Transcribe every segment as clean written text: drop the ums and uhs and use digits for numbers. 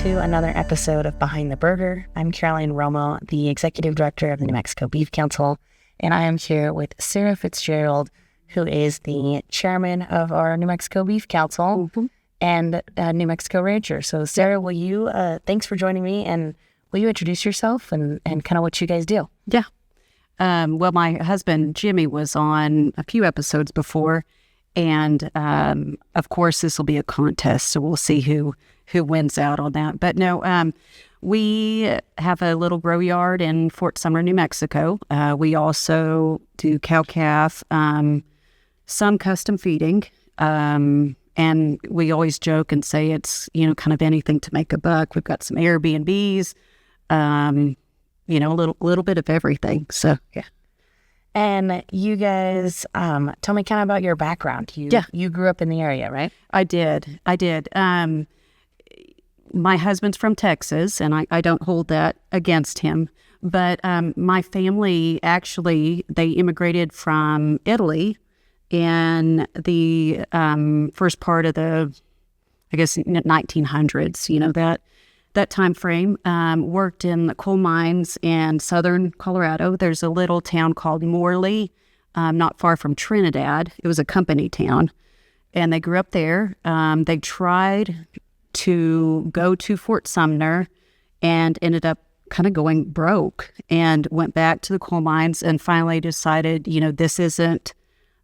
to another episode of Behind the Burger. I'm Caroline Romo, the Executive Director of the New Mexico Beef Council, and I am here with Sarah Fitzgerald, who is the chairman of our New Mexico Beef Council and New Mexico rancher. So Sarah, will you, thanks for joining me, and will you introduce yourself and kind of what you guys do? Yeah. Well, my husband, Jimmy, was on a few episodes before, and of course, this will be a contest, so we'll see who wins out on that. But no, we have a little grow yard in Fort Sumner, New Mexico. We also do cow-calf, some custom feeding, and we always joke and say it's, kind of anything to make a buck. We've got some Airbnbs, a little bit of everything. So, yeah. And you guys, tell me kind of about your background. You grew up in the area, right? I did. My husband's from Texas, and I don't hold that against him. But my family, actually, they immigrated from Italy in the first part of the, 1900s, that time frame. Worked in the coal mines in southern Colorado. There's a little town called Morley, not far from Trinidad. It was a company town, and they grew up there. They tried to go to Fort Sumner and ended up kind of going broke and went back to the coal mines and finally decided, this isn't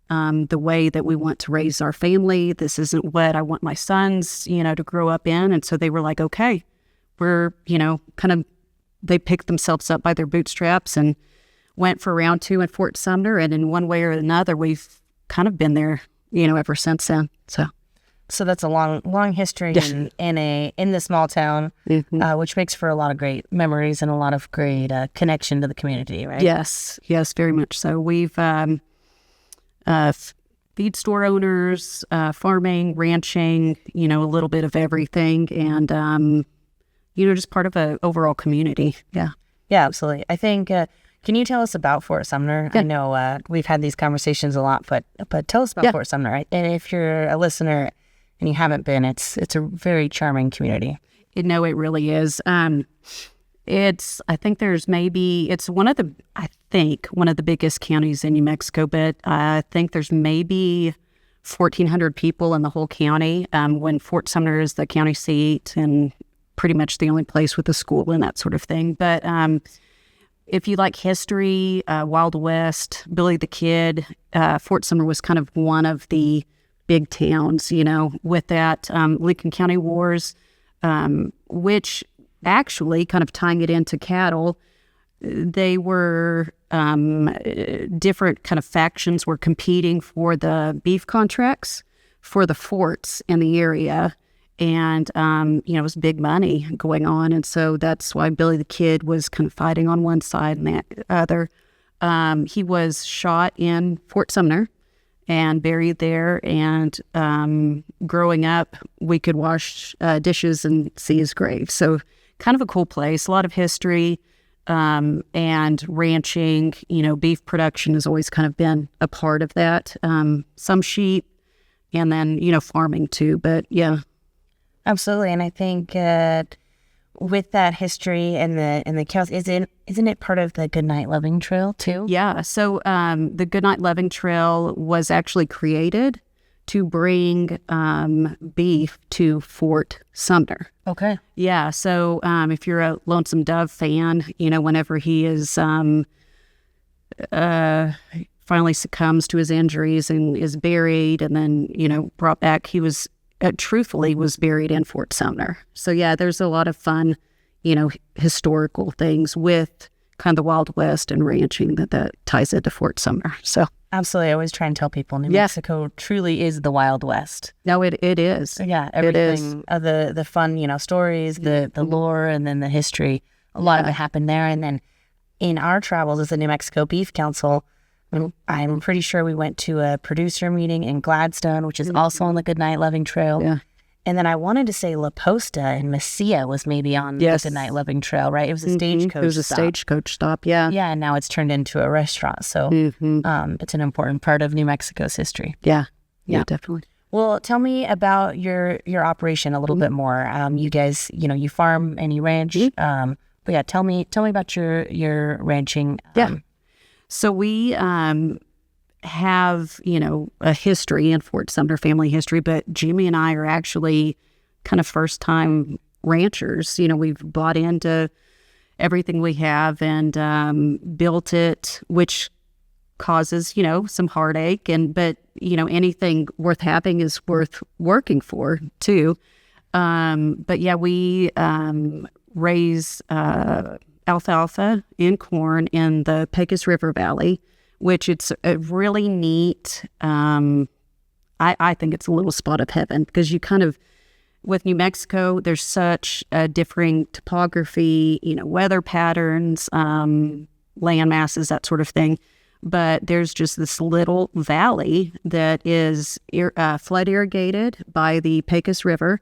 the way that we want to raise our family. This isn't what I want my sons, to grow up in. And so they were like, okay, we're, they picked themselves up by their bootstraps and went for round 2 at Fort Sumner. And in one way or another, we've kind of been there, ever since then. So that's a long history in the small town, which makes for a lot of great memories and a lot of great connection to the community, right? Yes, very much so. We've feed store owners, farming, ranching, a little bit of everything, and just part of an overall community. Yeah, absolutely. I think. Can you tell us about Fort Sumner? Yeah. I know we've had these conversations a lot, but tell us about Fort Sumner. Right? And if you're a listener and you haven't been, it's a very charming community. It really is. It's one of the biggest counties in New Mexico, but I think there's maybe 1,400 people in the whole county, when Fort Sumner is the county seat and pretty much the only place with a school and that sort of thing. But if you like history, Wild West, Billy the Kid, Fort Sumner was kind of one of the big towns, with that Lincoln County Wars, which actually kind of tying it into cattle, they were different kind of factions were competing for the beef contracts for the forts in the area. And, it was big money going on. And so that's why Billy the Kid was kind of fighting on one side and the other. He was shot in Fort Sumner and buried there. And growing up, we could wash dishes and see his grave. So kind of a cool place, a lot of history, and ranching, beef production has always kind of been a part of that. Some sheep and then, farming too, but yeah. Absolutely. And I think with that history and the cows, isn't it part of the Goodnight Loving Trail too? Yeah. So the Goodnight Loving Trail was actually created to bring beef to Fort Sumner. Okay. Yeah. So if you're a Lonesome Dove fan, whenever he is finally succumbs to his injuries and is buried and then, brought back, he was truthfully was buried in Fort Sumner. So yeah, there's a lot of fun, historical things with kind of the Wild West and ranching that ties into Fort Sumner. So absolutely, I always try and tell people New Mexico truly is the Wild West. No, it is. Yeah, everything of the fun, stories, the lore, and then the history. A lot of it happened there. And then in our travels as the New Mexico Beef Council, I'm pretty sure we went to a producer meeting in Gladstone, which is also on the Goodnight Loving Trail. Yeah. And then I wanted to say La Posta and Mesilla was maybe on the Goodnight Loving Trail, right? It was a stagecoach stop. It was a stagecoach stop, yeah. Yeah, and now it's turned into a restaurant. So it's an important part of New Mexico's history. Yeah, definitely. Well, tell me about your operation a little bit more. You guys, you farm and you ranch. But yeah, tell me about your ranching. So we have, a history in Fort Sumner, family history, but Jimmy and I are actually kind of first-time ranchers. We've bought into everything we have and built it, which causes, some heartache. But, anything worth having is worth working for, too. But, yeah, we raise alfalfa and corn in the Pecos River Valley, which it's a really neat, I think it's a little spot of heaven because you kind of, with New Mexico, there's such a differing topography, weather patterns, land masses, that sort of thing. But there's just this little valley that is flood irrigated by the Pecos River,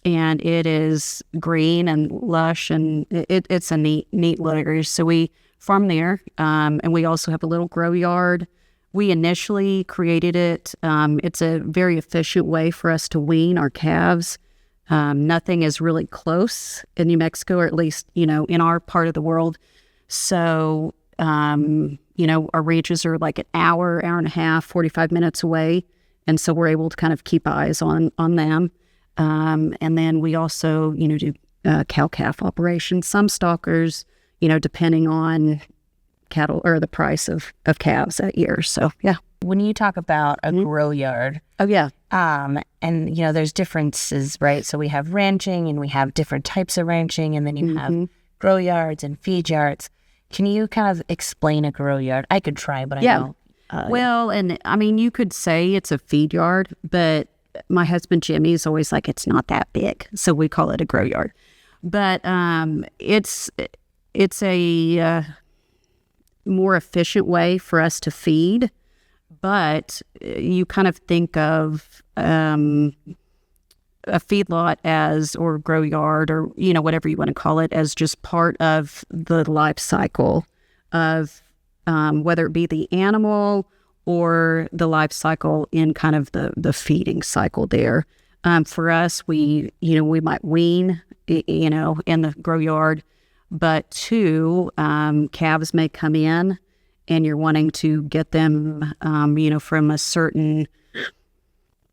and it is green and lush, and it's a neat little area. So we farm there, and we also have a little grow yard. We initially created it. It's a very efficient way for us to wean our calves. Nothing is really close in New Mexico, or at least, in our part of the world. So, our ranches are like an hour and a half, 45 minutes away. And so we're able to kind of keep eyes on them. And then we also, do cow-calf operations, some stalkers, depending on cattle or the price of calves that year. So, yeah. When you talk about a grow yard, oh, yeah. And, there's differences, right? So we have ranching and we have different types of ranching, and then you have grow yards and feed yards. Can you kind of explain a grow yard? I could try, but I know. Well, and I mean, you could say it's a feed yard, but my husband Jimmy is always like, it's not that big, so we call it a grow yard. But it's a more efficient way for us to feed. But you kind of think of a feedlot as, or grow yard, or whatever you want to call it, as just part of the life cycle of whether it be the animal or the life cycle in kind of the feeding cycle there. For us, we might wean, in the grow yard, but two, calves may come in and you're wanting to get them, from a certain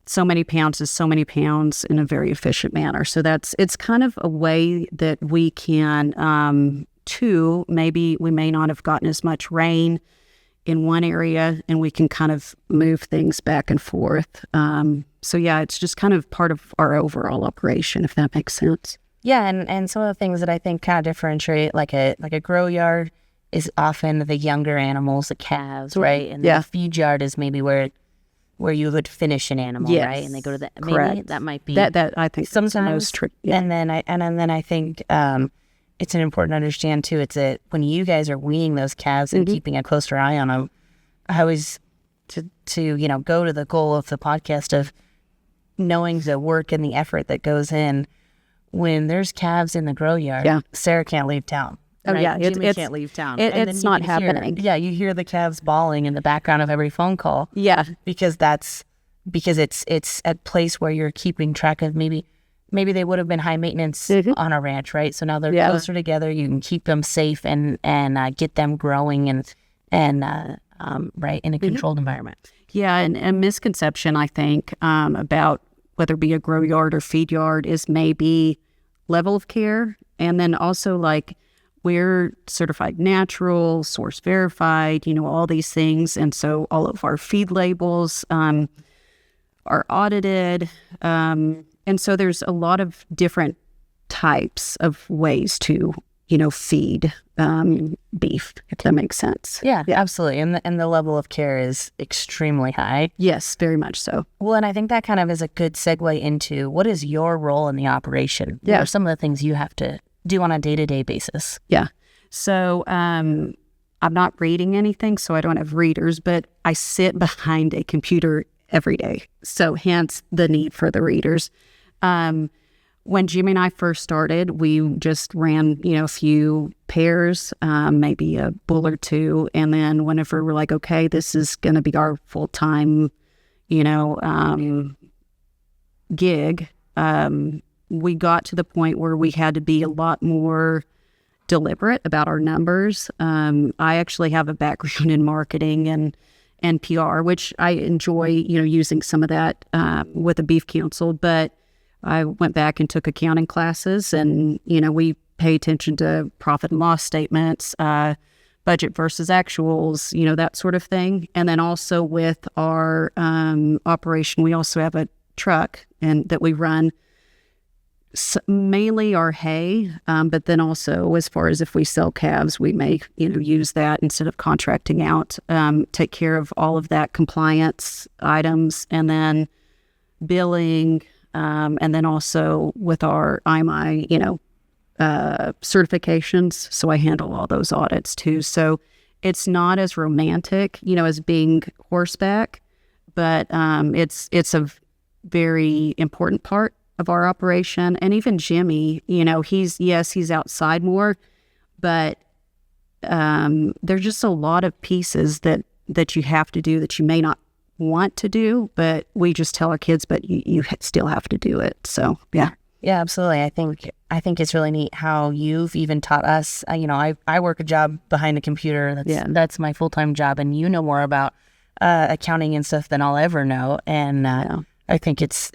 so many pounds to so many pounds in a very efficient manner. So it's kind of a way that we can, two, maybe we may not have gotten as much rain in one area, and we can kind of move things back and forth. So yeah, it's just kind of part of our overall operation, if that makes sense. Yeah, and some of the things that I think kind of differentiate, like a grow yard, is often the younger animals, the calves, right? And the feed yard is maybe where you would finish an animal, right? And they go to the maybe that might be that I think sometimes the most tricky. Yeah. And then I think it's an important to understand too. It's when you guys are weaning those calves and keeping a closer eye on them. I always to go to the goal of the podcast of knowing the work and the effort that goes in. When there's calves in the grow yard, Sarah can't leave town. Oh, right? yeah. Jimmy can't leave town. It's not happening. You hear the calves bawling in the background of every phone call. Yeah. Because it's a place where you're keeping track of maybe they would have been high maintenance on a ranch, right? So now they're closer together. You can keep them safe and get them growing and right in a controlled environment. Yeah, and a misconception, I think, about whether it be a grow yard or feed yard is maybe level of care. And then also, like, we're certified natural, source verified, all these things. And so all of our feed labels are audited. And so there's a lot of different types of ways to, feed beef, if that makes sense. Yeah, absolutely. And the level of care is extremely high. Yes, very much so. Well, and I think that kind of is a good segue into what is your role in the operation? Yeah. What are some of the things you have to do on a day-to-day basis? Yeah. So I'm not reading anything, so I don't have readers, but I sit behind a computer every day. So hence the need for the readers. When Jimmy and I first started, we just ran, a few pairs, maybe a bull or two. And then whenever we're like, okay, this is going to be our full-time, gig, we got to the point where we had to be a lot more deliberate about our numbers. I actually have a background in marketing and PR, which I enjoy, using some of that with the Beef Council. But I went back and took accounting classes, and we pay attention to profit and loss statements, budget versus actuals, that sort of thing. And then also with our operation, we also have a truck and that we run mainly our hay, but then also as far as if we sell calves, we may use that instead of contracting out, take care of all of that compliance items, and then billing, and then also with our IMI, certifications. So I handle all those audits too. So it's not as romantic, as being horseback, but it's a very important part of our operation. And even Jimmy, he's outside more, but there's just a lot of pieces that you have to do that you may not want to do, but we just tell our kids, but you still have to do it. So yeah. Yeah, absolutely. I think it's really neat how you've even taught us. I work a job behind a computer. That's my full-time job, and you know more about accounting and stuff than I'll ever know. And I think it's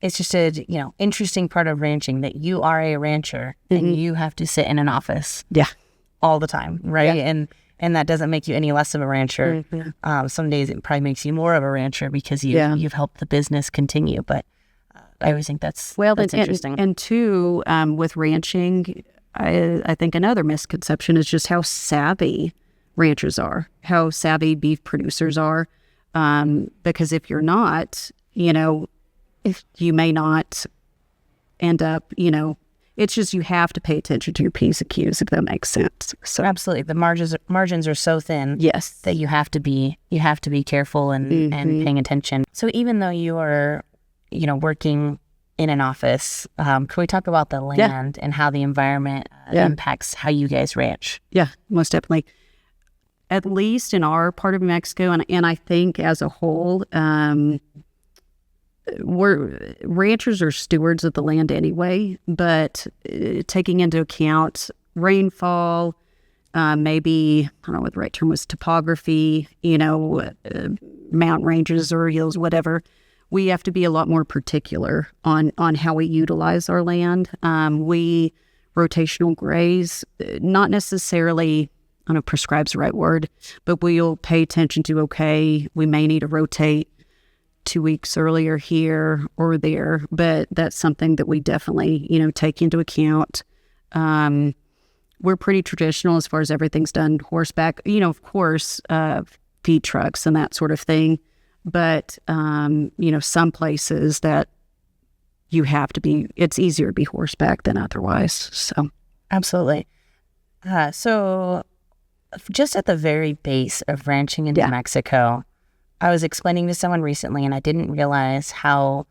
just a interesting part of ranching that you are a rancher and you have to sit in an office all the time, right? Yeah. And that doesn't make you any less of a rancher. Some days it probably makes you more of a rancher because you've helped the business continue. But I always think that's interesting. And two, with ranching, I think another misconception is just how savvy ranchers are, how savvy beef producers are. Because if you're not, if you may not end up, it's just you have to pay attention to your P's and Q's, if that makes sense. So absolutely, the margins are so thin, yes, that you have to be careful and paying attention. So even though you are, working in an office, can we talk about the land and how the environment impacts how you guys ranch? Yeah, most definitely. At least in our part of Mexico, and I think as a whole, ranchers are stewards of the land anyway, but taking into account rainfall, maybe, I don't know what the right term was, topography, mountain ranges or hills, whatever, we have to be a lot more particular on how we utilize our land. We rotational graze, not necessarily, I don't know if prescribe's the right word, but we'll pay attention to, okay, we may need to rotate 2 weeks earlier here or there, but that's something that we definitely, take into account. We're pretty traditional as far as everything's done horseback, of course, feed trucks and that sort of thing. But, some places that you have to be, it's easier to be horseback than otherwise. So, absolutely. So just at the very base of ranching in New Mexico, I was explaining to someone recently, and I didn't realize how,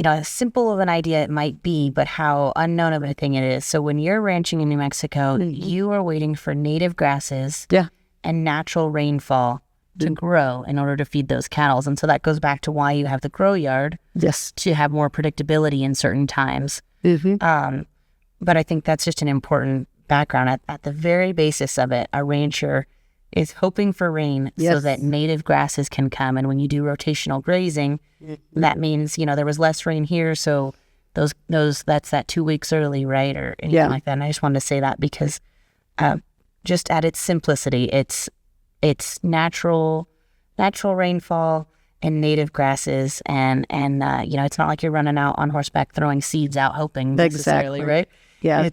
as simple of an idea it might be, but how unknown of a thing it is. So when you're ranching in New Mexico, you are waiting for native grasses and natural rainfall to grow in order to feed those cattle. And so that goes back to why you have the grow yard, to have more predictability in certain times. But I think that's just an important background. At the very basis of it, a rancher is hoping for rain so that native grasses can come. And when you do rotational grazing, that means, there was less rain here, so those that's that 2 weeks early, right? Or anything like that. And I just wanted to say that because just at its simplicity, it's natural rainfall and native grasses, and it's not like you're running out on horseback throwing seeds out hoping necessarily, right? Yeah,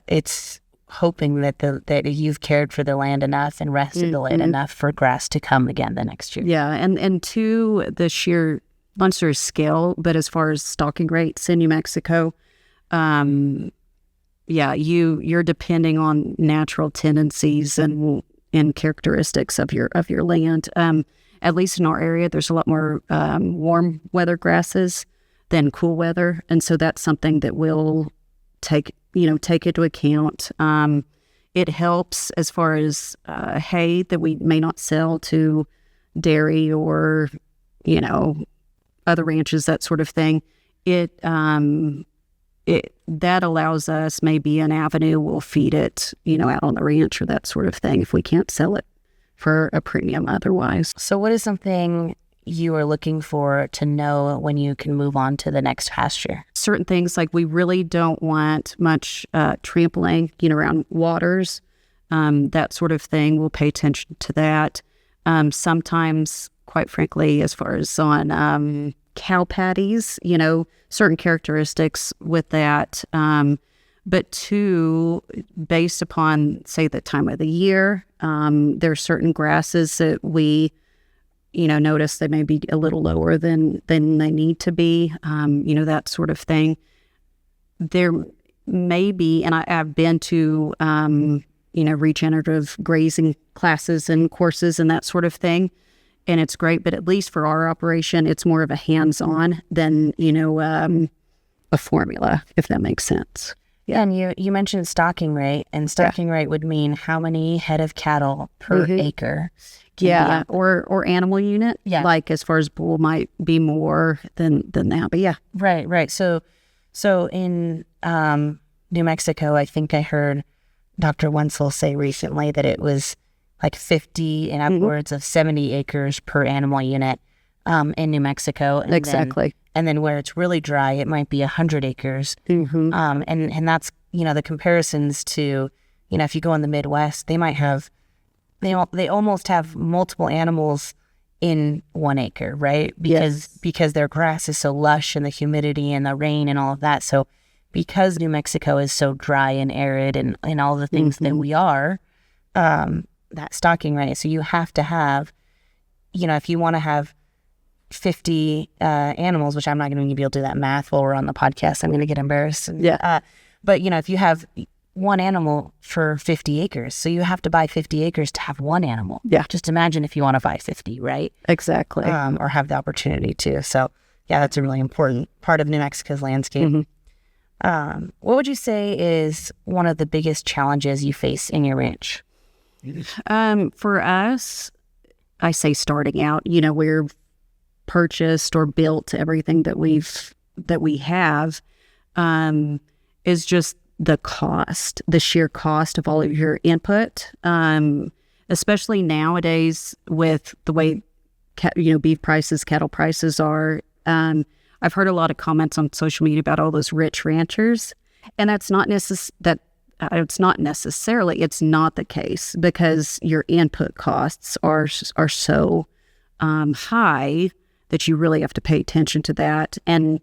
it's hoping that you've cared for the land enough and rested the land enough for grass to come again the next year. Yeah, and to the sheer monster scale, but as far as stalking rates in New Mexico, you're depending on natural tendencies and characteristics of your land. At least in our area, there's a lot more warm weather grasses than cool weather, and so that's something that we'll take into account. It helps as far as hay that we may not sell to dairy or other ranches, that sort of thing, that allows us maybe an avenue. We'll feed it, out on the ranch or that sort of thing if we can't sell it for a premium otherwise. So what is something you are looking for to know when you can move on to the next pasture? Certain things, like we really don't want much trampling, around waters, that sort of thing. We'll pay attention to that. Sometimes, quite frankly, as far as on cow patties, certain characteristics with that. But two, based upon, say, the time of the year, there are certain grasses that we, notice they may be a little lower than they need to be, that sort of thing. There may be, and I've been to, regenerative grazing classes and courses and that sort of thing. And it's great, but at least for our operation, it's more of a hands-on than, a formula, if that makes sense. Yeah, and you mentioned stocking rate, and stocking rate would mean how many head of cattle per acre. Yeah, or animal unit. Yeah, like as far as bull might be more than that, but yeah. Right. So in New Mexico, I think I heard Dr. Wenzel say recently that it was like 50 and upwards of 70 acres per animal unit in New Mexico. And exactly. Then where it's really dry, it might be 100 acres. And that's, the comparisons to, if you go in the Midwest, they might have, they almost have multiple animals in 1 acre, right? Because their grass is so lush and the humidity and the rain and all of that. So because New Mexico is so dry and arid and all the things that we are, that stocking rate. So you have to have, if you want to have 50 animals, which I'm not going to be able to do that math while we're on the podcast, I'm going to get embarrassed. But if you have one animal for 50 acres, so you have to buy 50 acres to have one animal. Yeah. Just imagine if you want to buy 50, right? Exactly. Or have the opportunity to. So yeah, that's a really important part of New Mexico's landscape. What would you say is one of the biggest challenges you face in your ranch? For us, I say starting out, we're purchased or built everything that we have, is just the sheer cost of all of your input, especially nowadays with the way, beef prices, cattle prices are. I've heard a lot of comments on social media about all those rich ranchers, and it's not necessarily, it's not the case, because your input costs are so high that you really have to pay attention to that and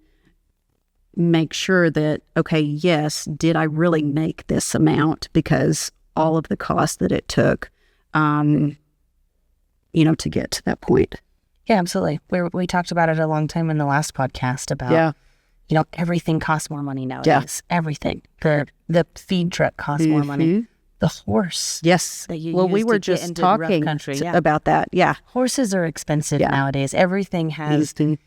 make sure that, okay, yes, did I really make this amount? Because all of the cost that it took, to get to that point. Yeah, absolutely. We talked about it a long time in the last podcast about, everything costs more money nowadays. Yeah. Everything. The feed truck costs more money. The horse. Yes. That you we were just talking about that. Yeah. Horses are expensive nowadays. Everything has, a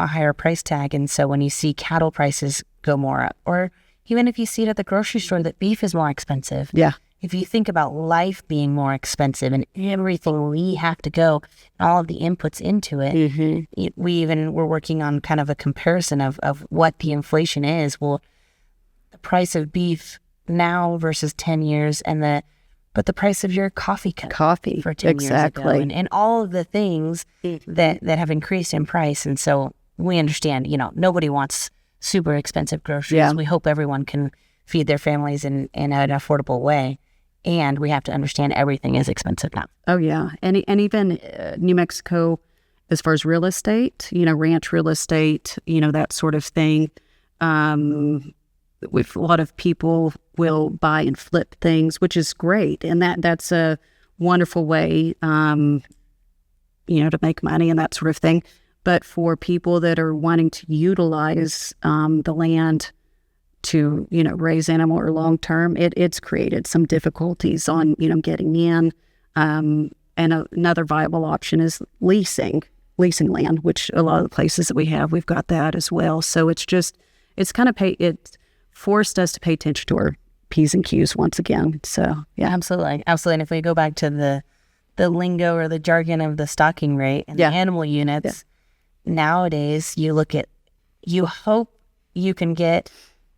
higher price tag. And so when you see cattle prices go more up, or even if you see it at the grocery store that beef is more expensive. Yeah. If you think about life being more expensive and everything we have to go, all of the inputs into it, we even were working on kind of a comparison of what the inflation is. Well, the price of beef now versus 10 years but the price of your coffee cup for 10 years ago and all of the things that have increased in price. And so we understand, nobody wants super expensive groceries. Yeah. We hope everyone can feed their families in an affordable way. And we have to understand everything is expensive now. Oh, yeah. And even New Mexico, as far as real estate, ranch real estate, that sort of thing. With a lot of people will buy and flip things, which is great. And that's a wonderful way, to make money and that sort of thing. But for people that are wanting to utilize the land to, raise animal or long term, it's created some difficulties on, getting in. And another viable option is leasing land, which a lot of the places that we have, we've got that as well. So it's forced us to pay attention to our P's and Q's once again. So yeah, absolutely. And if we go back to the lingo or the jargon of the stocking rate and the animal units, nowadays you hope you can get,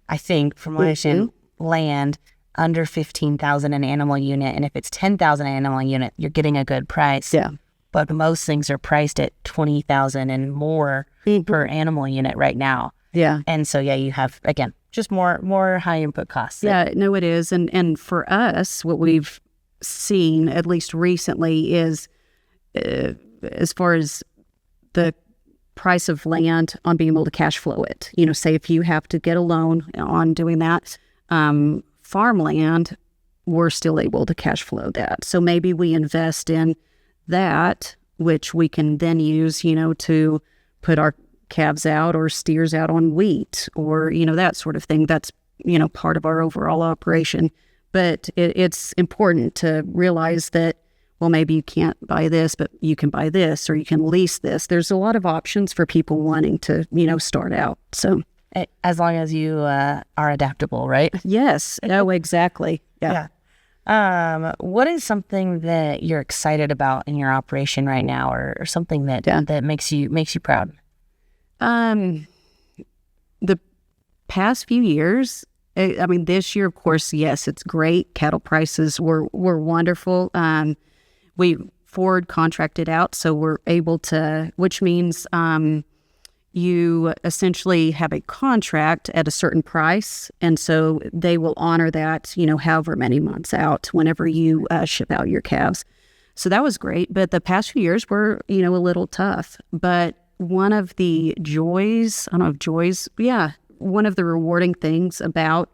I think, from what I understand, land under 15,000 an animal unit. And if it's 10,000 an animal unit, you're getting a good price. Yeah. But most things are priced at 20,000 and more per animal unit right now. Yeah. And so, you have, again, just more high input costs. Yeah, no, it is. And for us, what we've seen, at least recently, is as far as the price of land on being able to cash flow it. Say if you have to get a loan on doing that, farmland, we're still able to cash flow that. So maybe we invest in that, which we can then use, to put our calves out or steers out on wheat or, that sort of thing. That's, part of our overall operation. But it's important to realize that, well, maybe you can't buy this, but you can buy this or you can lease this. There's a lot of options for people wanting to, start out. So as long as you are adaptable, right? Yes. No, exactly. Yeah. What is something that you're excited about in your operation right now, or something that makes you proud? The past few years, this year, of course, yes, it's great. Cattle prices were wonderful. We forward contracted out, so we're able to, which means you essentially have a contract at a certain price, and so they will honor that, however many months out whenever you ship out your calves. So that was great, but the past few years were, a little tough. But one of the joys, one of the rewarding things about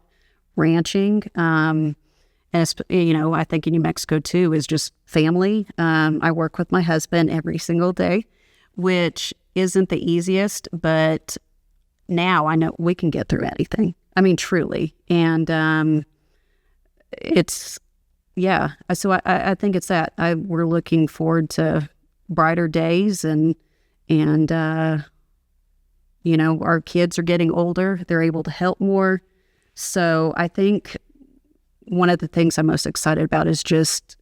ranching, and I think in New Mexico too, is just family. I work with my husband every single day, which isn't the easiest, but now I know we can get through anything. Truly. And it's, so I think it's that. We're looking forward to brighter days and our kids are getting older. They're able to help more. So I think one of the things I'm most excited about is just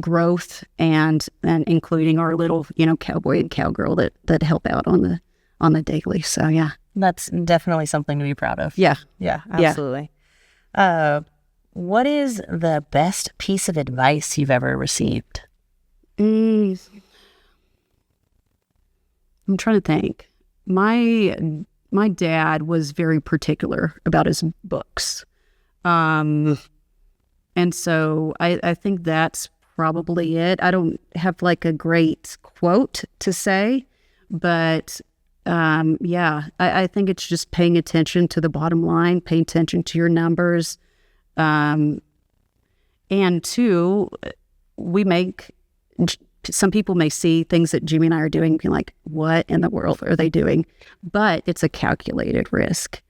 growth and including our little, cowboy and cowgirl that help out on the daily. So, yeah. That's definitely something to be proud of. Yeah. Yeah, absolutely. Yeah. What is the best piece of advice you've ever received? I'm trying to think. My dad was very particular about his books. And so I think that's probably it. I don't have like a great quote to say, but I think it's just paying attention to the bottom line, paying attention to your numbers. And two, some people may see things that Jimmy and I are doing and be like, what in the world are they doing? But it's a calculated risk.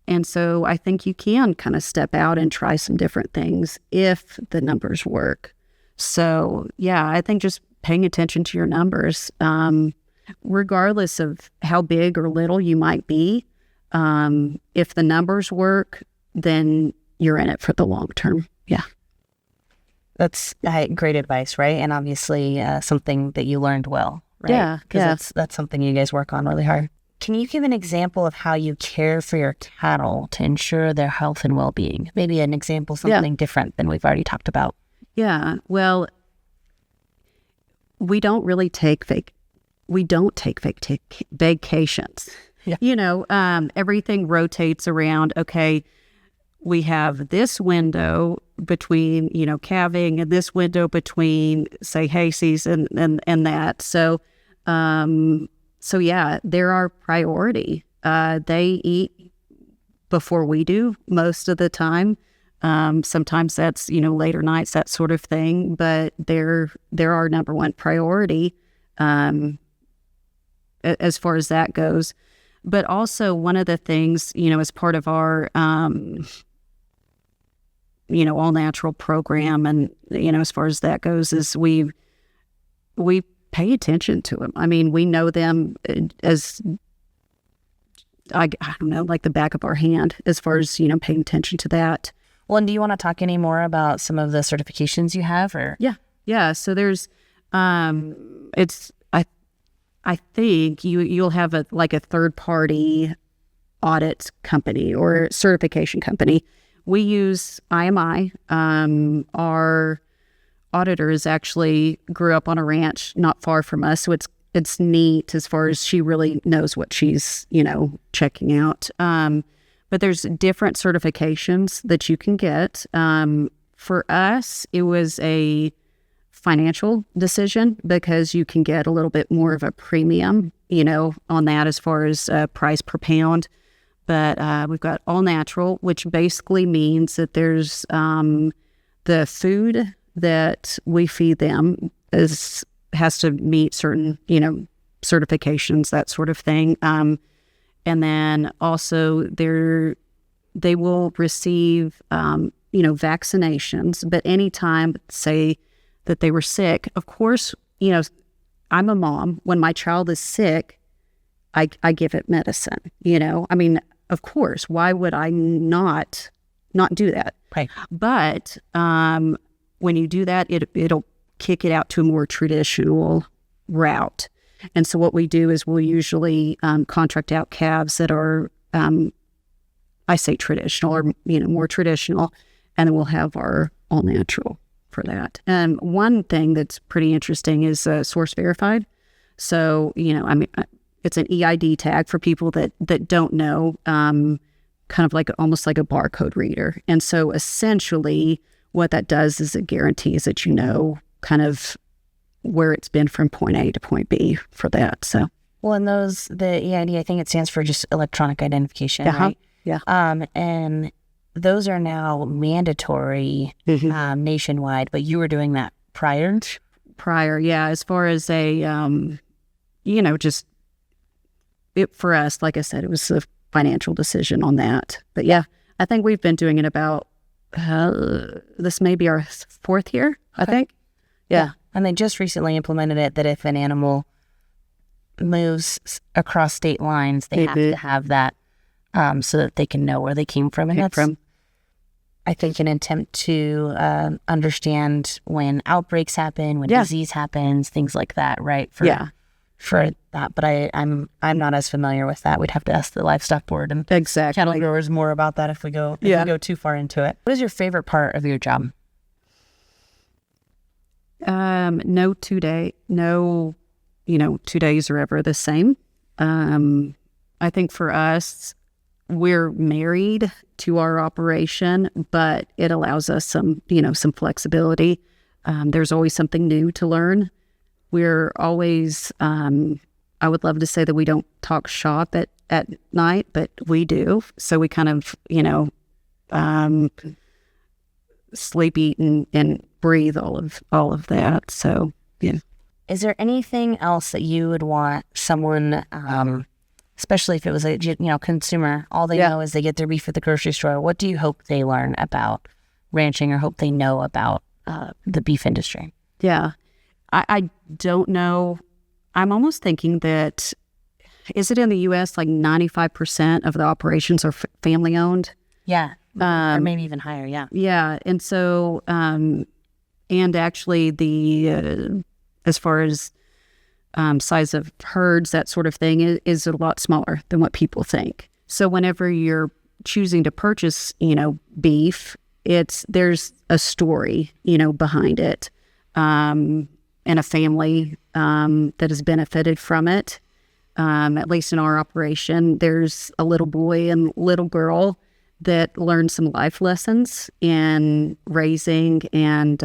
And so I think you can kind of step out and try some different things if the numbers work. So, I think just paying attention to your numbers, regardless of how big or little you might be, if the numbers work, then you're in it for the long term. Yeah. That's great advice, right? And obviously something that you learned well, right? Yeah. Because that's something you guys work on really hard. Can you give an example of how you care for your cattle to ensure their health and well-being? Maybe an example, something different than we've already talked about. Yeah. Well, we don't take vacations. Yeah. Everything rotates around, okay, we have this window between, calving and this window between, say, hay season and that. So, they're our priority. They eat before we do most of the time. Sometimes that's, later nights, that sort of thing, but they're our number one priority, as far as that goes. But also one of the things, as part of our, all natural program and, as far as that goes, is we pay attention to them. We know them as, I don't know, like the back of our hand as far as, paying attention to that. Well, and do you want to talk any more about some of the certifications you have, or? Yeah. So there's, I think you'll have a third party audit company or certification company. We use IMI. Our auditor is actually grew up on a ranch not far from us, so it's neat as far as she really knows what she's checking out. But there's different certifications that you can get. For us, it was a financial decision because you can get a little bit more of a premium, on that as far as price per pound. But we've got all natural, which basically means that there's the food that we feed them has to meet certain, certifications, that sort of thing. And then also they will receive, vaccinations. But anytime, say, that they were sick, of course, I'm a mom. When my child is sick, I give it medicine, of course, why would I not do that? Right. But when you do that, it'll kick it out to a more traditional route. And so what we do is we'll usually contract out calves that are, I say traditional or, more traditional, and then we'll have our all natural for that. One thing that's pretty interesting is source verified. So, it's an EID tag for people that don't know, kind of almost like a barcode reader. And so essentially what that does is it guarantees that kind of where it's been from point A to point B for that. So, well, and the EID, I think it stands for just electronic identification, right? Yeah. And those are now mandatory nationwide, but you were doing that prior? Prior, yeah. As far as just it for us, like I said, it was a financial decision on that. But yeah, I think we've been doing it about, this may be our 4th year, I think. Yeah. And they just recently implemented it that if an animal moves across state lines, they have to have that so that they can know where they came from. And that's, I think, an attempt to understand when outbreaks happen, when disease happens, things like that, right? For that. But I'm not as familiar with that. We'd have to ask the livestock board and cattle growers more about that if we go too far into it. What is your favorite part of your job? No 2 days are ever the same. I think for us, we're married to our operation, but it allows us some flexibility. There's always something new to learn. We're always, I would love to say that we don't talk shop at night, but we do. So we kind of, sleep, eat, and breathe all of that. So, yeah. Is there anything else that you would want someone, especially if it was a consumer, all they know is they get their beef at the grocery store? What do you hope they learn about ranching or hope they know about the beef industry? Yeah, I don't know. I'm almost thinking that, is it in the U.S. like 95% of the operations are family owned? Yeah, or maybe even higher. Yeah. Yeah, and so and actually the as far as size of herds, that sort of thing is a lot smaller than what people think. So whenever you're choosing to purchase, beef, there's a story, behind it, and a family that has benefited from it. At least in our operation, there's a little boy and little girl that learned some life lessons in raising and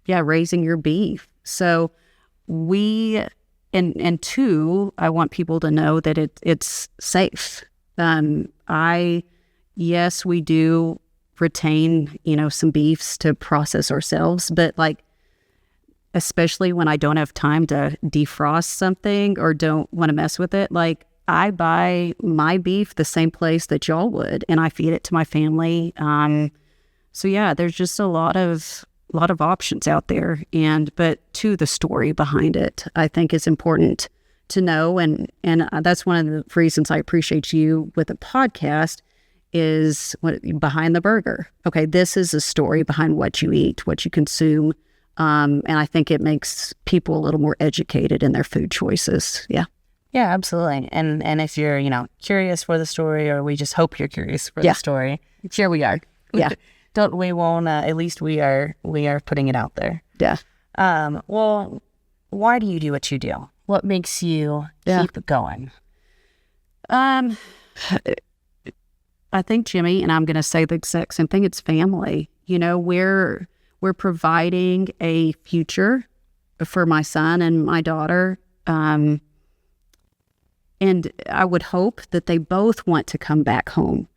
raising your beef. So and two, I want people to know that it's safe. Yes, we do retain, some beefs to process ourselves, but especially when I don't have time to defrost something or don't want to mess with it, I buy my beef the same place that y'all would, and I feed it to my family. So yeah, there's just a lot of options out there, but to the story behind it, I think is important to know, and that's one of the reasons I appreciate you with the podcast is behind the burger. Okay, this is a story behind what you eat, what you consume, And I think it makes people a little more educated in their food choices. Yeah. Yeah, absolutely. And if you're, curious for the story, or we just hope you're curious for the story, here we are. Yeah. We won't, at least we are putting it out there. Yeah. Well, why do you do what you do? What makes you keep going? I think, Jimmy, and I'm going to say the exact same thing, it's family. We're providing a future for my son and my daughter. And I would hope that they both want to come back home,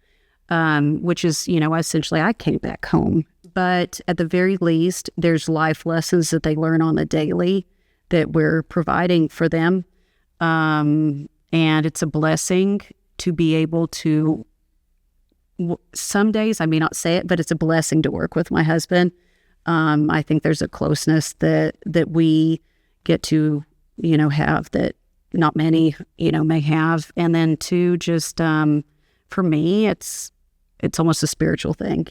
which is, essentially I came back home. But at the very least, there's life lessons that they learn on the daily that we're providing for them. And it's a blessing to be able to, some days I may not say it, but it's a blessing to work with my husband. I think there's a closeness that we get to, have that not many, may have. And then two, just for me, it's almost a spiritual thing,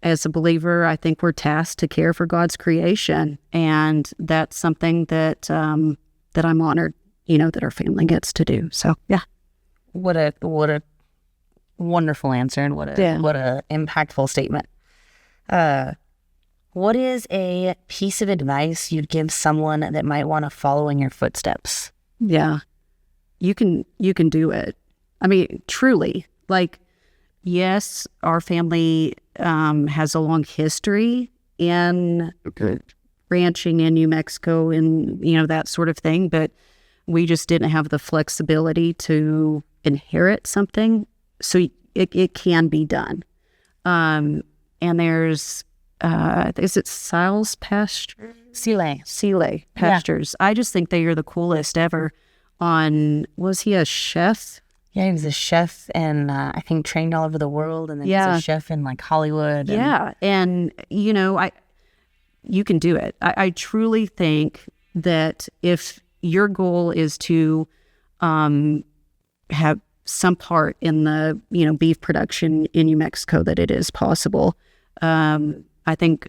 As a believer, I think we're tasked to care for God's creation, and that's something that that I'm honored, that our family gets to do. So, yeah. What a wonderful answer, and what a impactful statement. What is a piece of advice you'd give someone that might want to follow in your footsteps? Yeah, you can do it. I mean, truly, yes, our family has a long history in ranching in New Mexico and, that sort of thing, but we just didn't have the flexibility to inherit something. So it can be done. And there's, is it Sile's pasture? Sile pastures. Yeah. I just think they are the coolest ever. Was he a chef? Yeah, he was a chef, and I think trained all over the world, and then he's a chef in Hollywood. Yeah, and you can do it. I truly think that if your goal is to have some part in the beef production in New Mexico, that it is possible. I think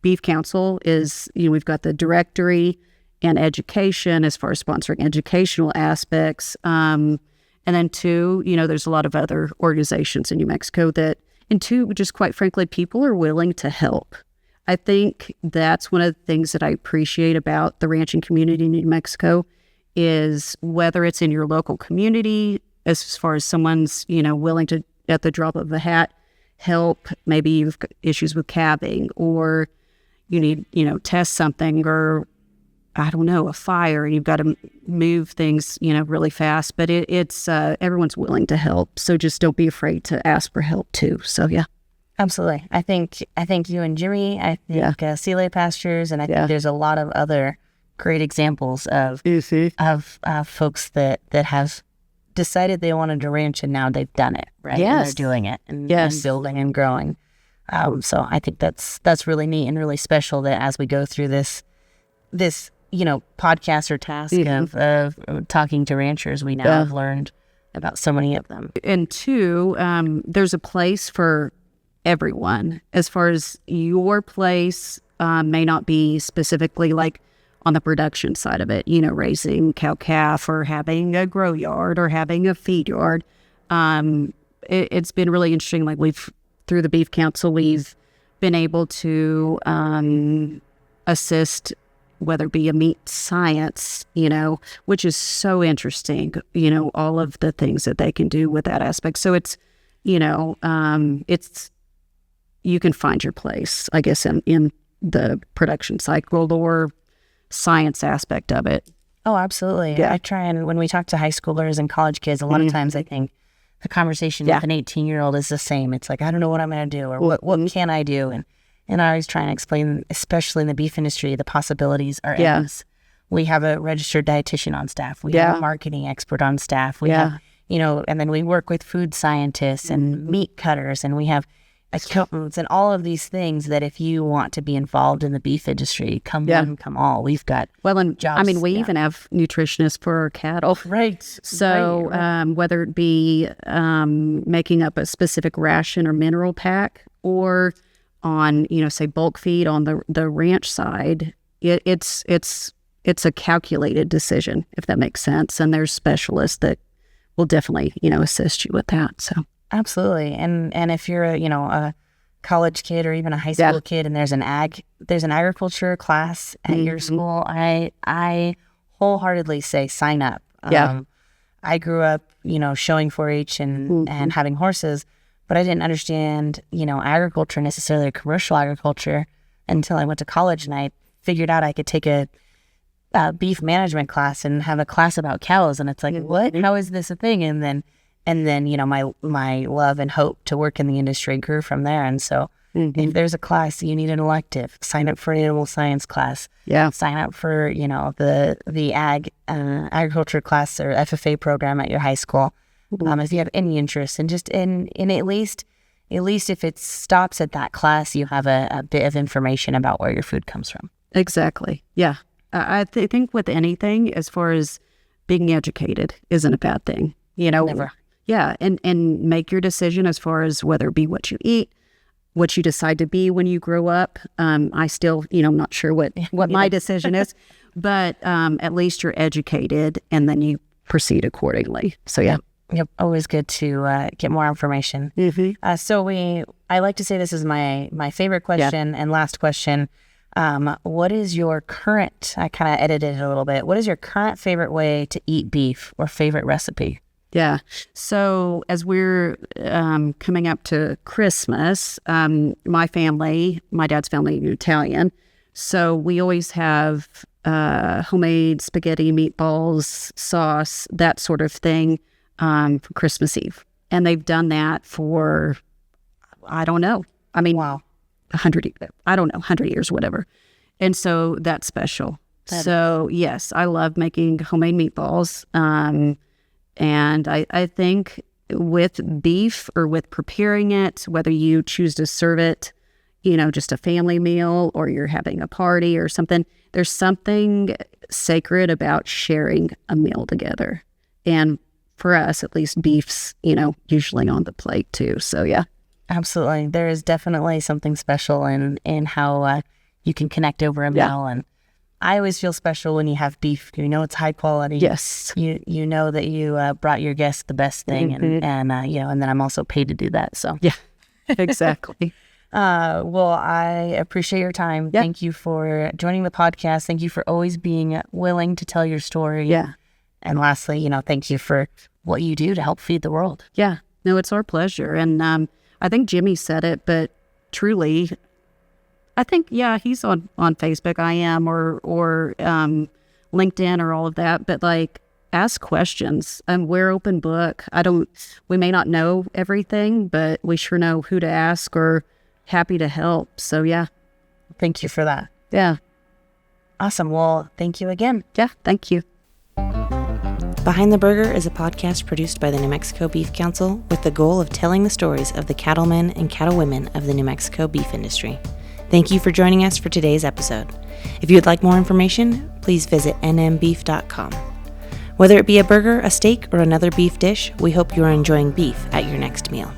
Beef Council is, we've got the directory and education as far as sponsoring educational aspects. And then two, there's a lot of other organizations in New Mexico and two, just quite frankly, people are willing to help. I think that's one of the things that I appreciate about the ranching community in New Mexico is whether it's in your local community, as far as someone's, willing to, at the drop of a hat, help. Maybe you've got issues with calving, or you need, test something, or I don't know, a fire, and you've got to move things, really fast. But it's everyone's willing to help. So just don't be afraid to ask for help too. So yeah. Absolutely. I think you and Jimmy, I think Sile Pastures, and I think there's a lot of other great examples of folks that have decided they wanted to ranch, and now they've done it, right? Yes. And they're doing it and building and growing. So I think that's really neat and really special that as we go through this podcast or task of talking to ranchers, we now have learned about so many of them. And two, there's a place for everyone. As far as your place may not be specifically on the production side of it, raising cow-calf or having a grow yard or having a feed yard. It's been really interesting. Through the Beef Council, we've been able to assist, whether it be a meat science, which is so interesting, all of the things that they can do with that aspect. So it's, you can find your place, I guess, in the production cycle or science aspect of it. Oh, absolutely. Yeah. I try, and when we talk to high schoolers and college kids, a lot of times I think the conversation with an 18-year-old is the same. It's I don't know what I'm going to do, or what can I do? And I always try and explain, especially in the beef industry, the possibilities are endless. We have a registered dietitian on staff. We have a marketing expert on staff. We have, and then we work with food scientists and meat cutters, and we have accountants and all of these things that if you want to be involved in the beef industry, come one, come all. We've got jobs. We even have nutritionists for our cattle. Right. So whether it be making up a specific ration or mineral pack, or on, say bulk feed on the ranch side, it's a calculated decision, if that makes sense. And there's specialists that will definitely, assist you with that. So absolutely. And if you're a college kid or even a high school kid and there's an agriculture class at your school, I wholeheartedly say sign up. I grew up, showing 4-H and having horses, but I didn't understand, agriculture necessarily, commercial agriculture, until I went to college and I figured out I could take a beef management class and have a class about cows. And it's like, what? How is this a thing? And then, my love and hope to work in the industry grew from there. And so if there's a class you need an elective, sign up for an animal science class. Yeah. Sign up for, the agriculture class or FFA program at your high school. If you have any interest, and just in at least if it stops at that class, you have a bit of information about where your food comes from. Exactly. Yeah. I think with anything, as far as being educated isn't a bad thing, Never. Yeah. And make your decision as far as whether it be what you eat, what you decide to be when you grow up. I still, I'm not sure what my decision is, but at least you're educated and then you proceed accordingly. So, yeah. Yep. Always good to get more information. I like to say this is my favorite question and last question. What is your current, I kind of edited it a little bit, what is your current favorite way to eat beef or favorite recipe? Yeah. So as we're coming up to Christmas, my dad's family, Italian, so we always have homemade spaghetti, meatballs, sauce, that sort of thing for Christmas Eve. And they've done that for, I don't know. I mean, wow. 100 years, whatever. And so that's special. Yes, I love making homemade meatballs. And I think with beef or with preparing it, whether you choose to serve it, just a family meal or you're having a party or something, there's something sacred about sharing a meal together. And for us, at least beef's, usually on the plate too. So, yeah. Absolutely. There is definitely something special in how you can connect over a meal. And I always feel special when you have beef. It's high quality. Yes. You know that you brought your guests the best thing, and then I'm also paid to do that. So yeah, exactly. Well, I appreciate your time. Yeah. Thank you for joining the podcast. Thank you for always being willing to tell your story. Yeah. And lastly, thank you for what you do to help feed the world. Yeah. No, it's our pleasure. And I think Jimmy said it, but truly, I think, he's on Facebook. I am, or LinkedIn or all of that. But ask questions. We're open book. We may not know everything, but we sure know who to ask or happy to help. So, yeah. Thank you for that. Yeah. Awesome. Well, thank you again. Yeah, thank you. Behind the Burger is a podcast produced by the New Mexico Beef Council with the goal of telling the stories of the cattlemen and cattlewomen of the New Mexico beef industry. Thank you for joining us for today's episode. If you would like more information, please visit nmbeef.com. Whether it be a burger, a steak, or another beef dish, we hope you are enjoying beef at your next meal.